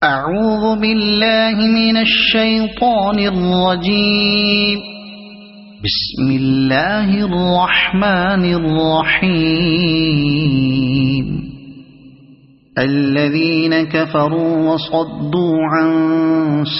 أعوذ بالله من الشيطان الرجيم. بسم الله الرحمن الرحيم. الذين كفروا وصدوا عن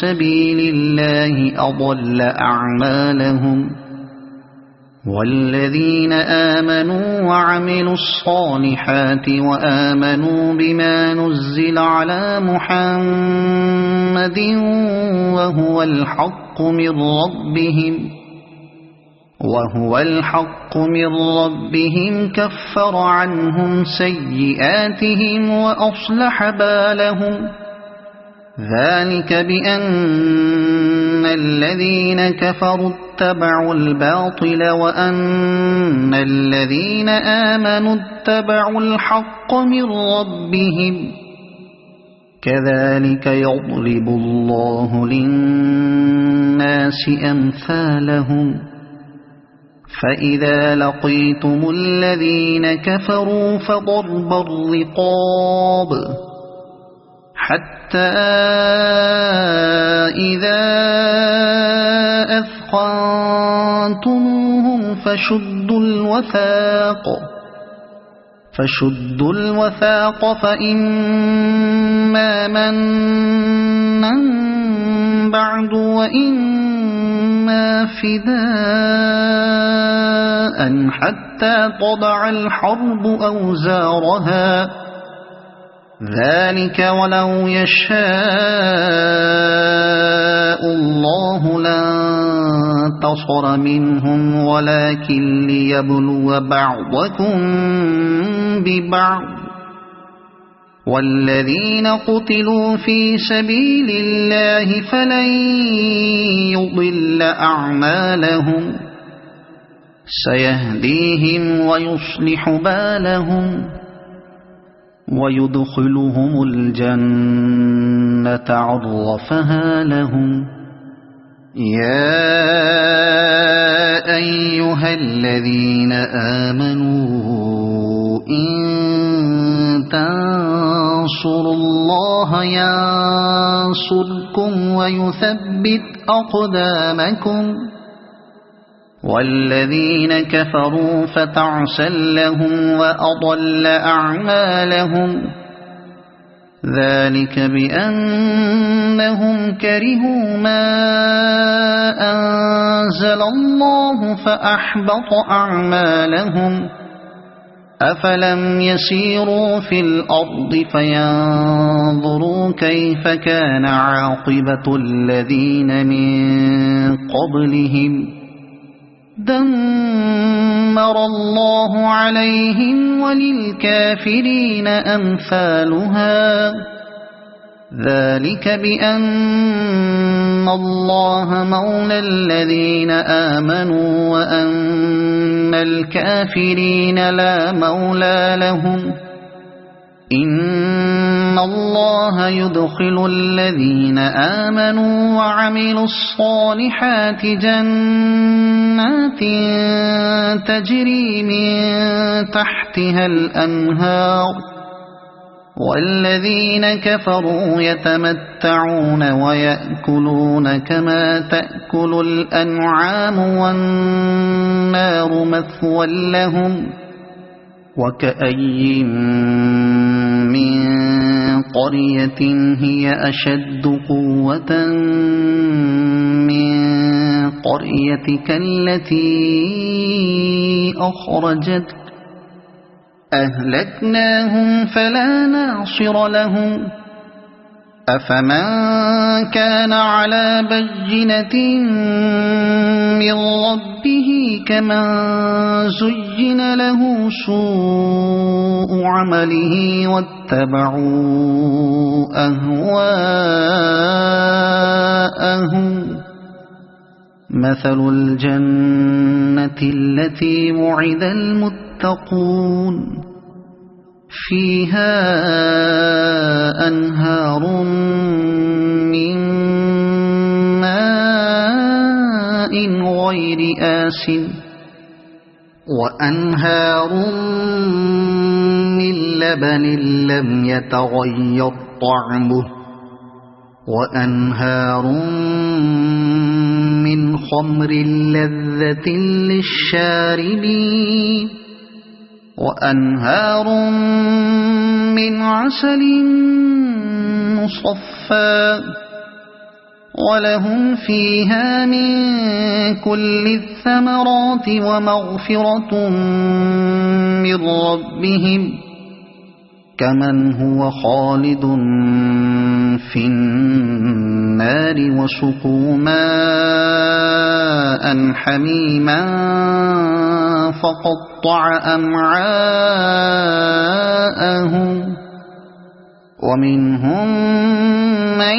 سبيل الله أضل أعمالهم، والذين آمنوا وعملوا الصالحات وآمنوا بما نزل على محمد وهو الحق من ربهم كفر عنهم سيئاتهم وأصلح بالهم. ذلك بأن الذين كفروا اتبعوا الباطل وأن الذين آمنوا اتبعوا الحق من ربهم. كذلك يضرب الله للناس أمثالهم. فإذا لقيتم الذين كفروا فضرب الرقاب حتى إذا أثخنتموهم فشدوا الوثاق فإما منا بعد وإما فداء حتى تضع الحرب أوزارها. ذلك ولو يشاء الله لانتصر منهم ولكن ليبلو بعضكم ببعض. والذين قتلوا في سبيل الله فلن يضل أعمالهم سيهديهم ويصلح بالهم ويدخلهم الجنة عرفها لهم. يا أيها الذين آمنوا إن تنصروا الله ينصركم ويثبت أقدامكم. والذين كفروا فتعسا لهم وأضل أعمالهم. ذلك بأنهم كرهوا ما أنزل الله فأحبط أعمالهم. أفلم يسيروا في الأرض فينظروا كيف كان عاقبة الذين من قبلهم دمر الله عليهم وللكافرين أمثالها. ذلك بأن الله مولى الذين آمنوا وأن الكافرين لا مولى لهم. إن الله يدخل الذين آمنوا وعملوا الصالحات جنات تجري من تحتها الأنهار، والذين كفروا يتمتعون ويأكلون كما تأكل الأنعام والنار مثوى لهم. وكأي من قرية هي أشد قوة من قريتك التي أخرجتك أهلكناهم فلا ناصر لهم. أفمن كان على بينة من ربه كمن زين له سوء عمله واتبعوا أهواءهم. مثل الجنة التي وعد المتقون فيها أنهار من ماء غير آسن وأنهار من لبن لم يتغير طعمه وأنهار من خمر لذة للشاربين وأنهار من عسل مصفى ولهم فيها من كل الثمرات ومغفرة من ربهم كمن هو خالد في النار وسقوا ماء حميما فقطع أمعاءهم ومنهم من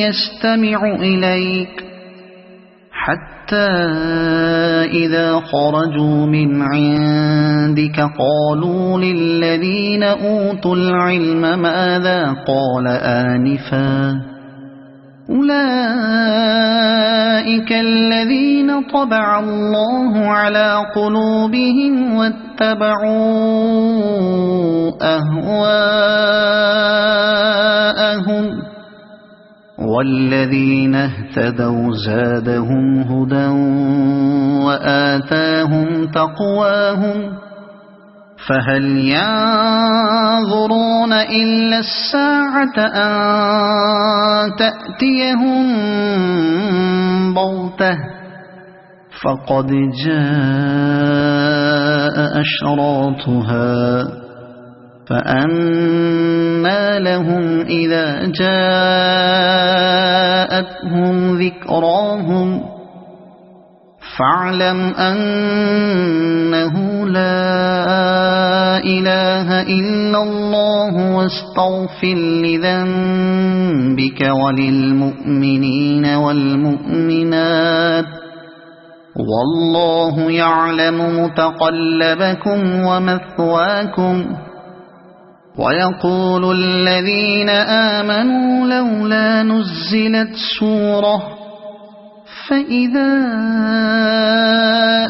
يستمع إليك حتى إذا خرجوا من عندك قالوا للذين أوتوا العلم ماذا قال آنفا أولئك الذين طبع الله على قلوبهم واتبعوا أهواءهم والذين اهتدوا زادهم هدى وآتاهم تقواهم فهل ينظرون إلا الساعة أن تأتيهم بغتة فقد جاء أشراطها فأنى لهم إذا جاءتهم ذكراهم فاعلم أنه لا إله إلا الله واستغفر لذنبك وللمؤمنين والمؤمنات والله يعلم متقلبكم ومثواكم ويقول الذين آمنوا لولا نزلت سورة فإذا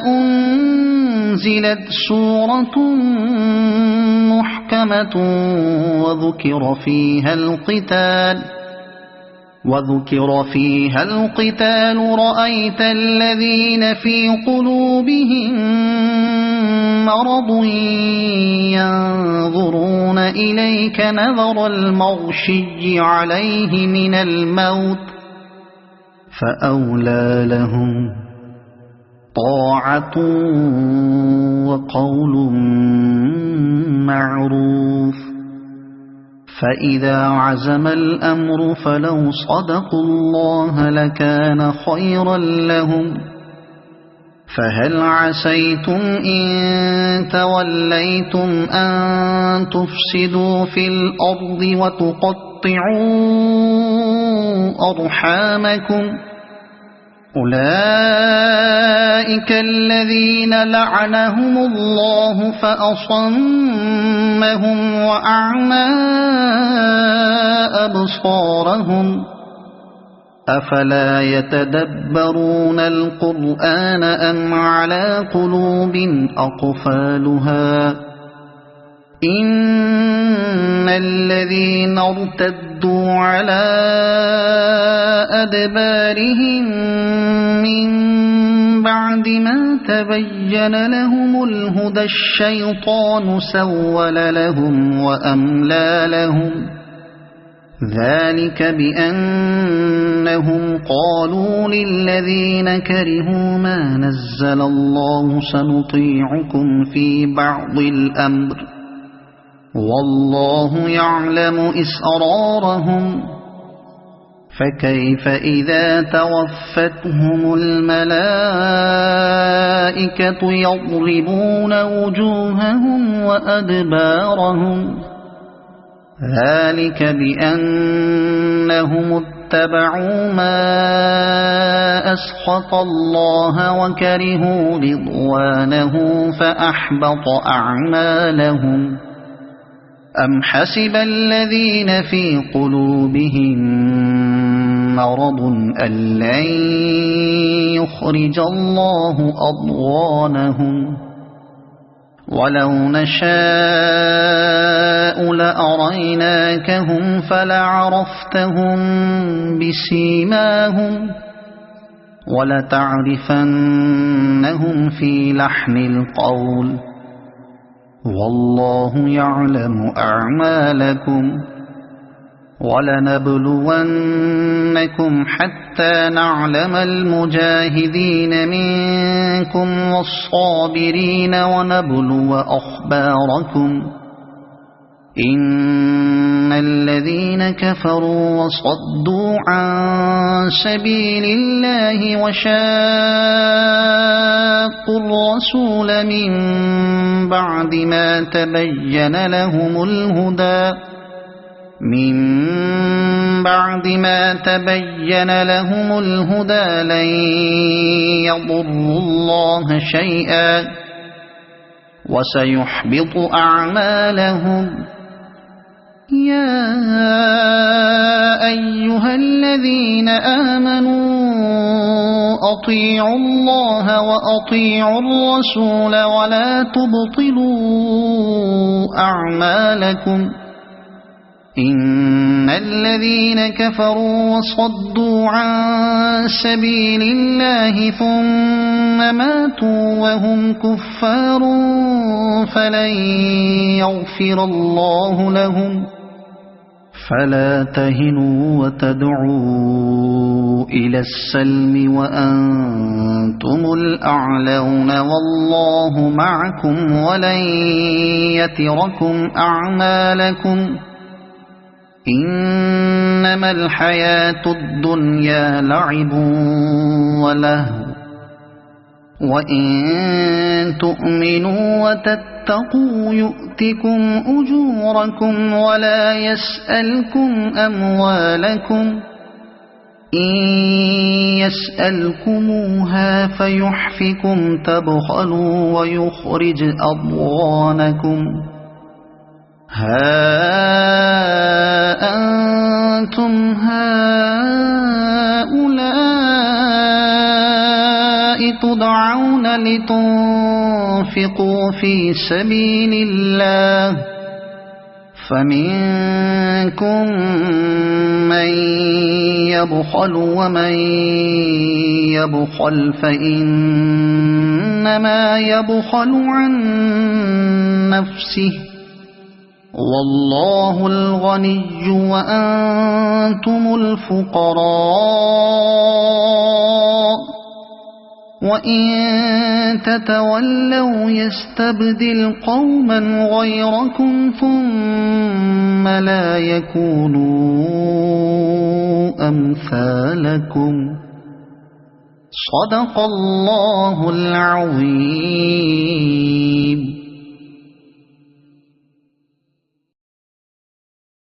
أنزلت سورة محكمة وذكر فيها القتال رأيت الذين في قلوبهم مرض ينظرون إليك نظر المغشي عليه من الموت فأولى لهم طاعة وقول معروف فإذا عزم الأمر فلو صدقوا الله لكان خيرا لهم فهل عسيتم إن توليتم أن تفسدوا في الأرض وتقطعوا أرحامكم أولئك الذين لعنهم الله فأصمهم وأعمى أبصارهم أفلا يتدبرون القرآن أم على قلوب أقفالها إن الذين ارتدوا على أدبارهم من بعد ما تبين لهم الهدى الشيطان سول لهم وأملى لهم ذلك بأنهم قالوا للذين كرهوا ما نزل الله سنطيعكم في بعض الأمر والله يعلم إسرارهم فكيف إذا توفتهم الملائكة يضربون وجوههم وأدبارهم ذلك بأنهم اتبعوا ما أسخط الله وكرهوا رضوانه فأحبط أعمالهم أم حسب الذين في قلوبهم مرض أن لن يخرج الله أضغانهم وَلَوْ نَشَاءُ لَأَرَيْنَاكَهُمْ فَلَعَرَفْتَهُمْ بِسِيمَاهُمْ وَلَتَعْرِفَنَّهُمْ فِي لَحْنِ الْقَوْلِ وَاللَّهُ يَعْلَمُ أَعْمَالَكُمْ وَلَنَبْلُوَنَّكُمْ حَتَّى نَعْلَمَ الْمُجَاهِدِينَ مِنكُمْ وَالصَّابِرِينَ وَنَبْلُوَ أَخْبَارَكُمْ إِنَّ الَّذِينَ كَفَرُوا وَصَدُّوا عَن سَبِيلِ اللَّهِ وَشَاقُّوا الرَّسُولَ مِن بَعْدِ مَا تَبَيَّنَ لَهُمُ الْهُدَى لَن يَضُرُّوا اللَّهَ شَيْئًا وَسَيُحْبِطُ أَعْمَالَهُمْ يَا أَيُّهَا الَّذِينَ آمَنُوا أَطِيعُوا اللَّهَ وَأَطِيعُوا الرَّسُولَ وَلَا تُبْطِلُوا أَعْمَالَكُمْ إِنَّ الَّذِينَ كَفَرُوا وَصَدُّوا عَن سَبِيلِ اللَّهِ ثُمَّ مَاتُوا وَهُمْ كُفَّارٌ فَلَن يَغْفِرَ اللَّهُ لَهُمْ فَلَا تَهِنُوا وَتَدْعُوا إِلَى السَّلْمِ وَأَنْتُمُ الْأَعْلَوْنَ وَاللَّهُ مَعَكُمْ وَلَن يَتِرَكُمْ أَعْمَالَكُمْ إِنَّمَا الْحَيَاةُ الدُّنْيَا لَعِبٌ وَلَهْوٌ وَإِن تُؤْمِنُوا وَتَتَّقُوا يُؤْتِكُمْ أُجُورَكُمْ وَلَا يَسْأَلْكُمْ أَمْوَالَكُمْ إِن يَسْأَلْكُمُوهَا فَيُحْفِكُمْ تَبْخَلُوا وَيُخْرِجْ أَضْغَانَكُمْ هَا أَنْتُمْ هَؤُلَاءِ تُدْعَوْنَ لِتُنْفِقُوا فِي سَبِيلِ اللَّهِ فَمِنكُم مَّن يَبْخَلُ وَمَن يَبْخَلْ فَإِنَّمَا يَبْخَلُ عَن نَّفْسِهِ وَاللَّهُ الْغَنِيُّ وَأَنْتُمُ الْفُقَرَاءُ وَإِن تَتَوَلَّوْا يَسْتَبْدِلْ قَوْمًا غَيْرَكُمْ ثُمَّ لَا يَكُونُوا أَمْثَالَكُمْ صَدَقَ اللَّهُ الْعَظِيمُ.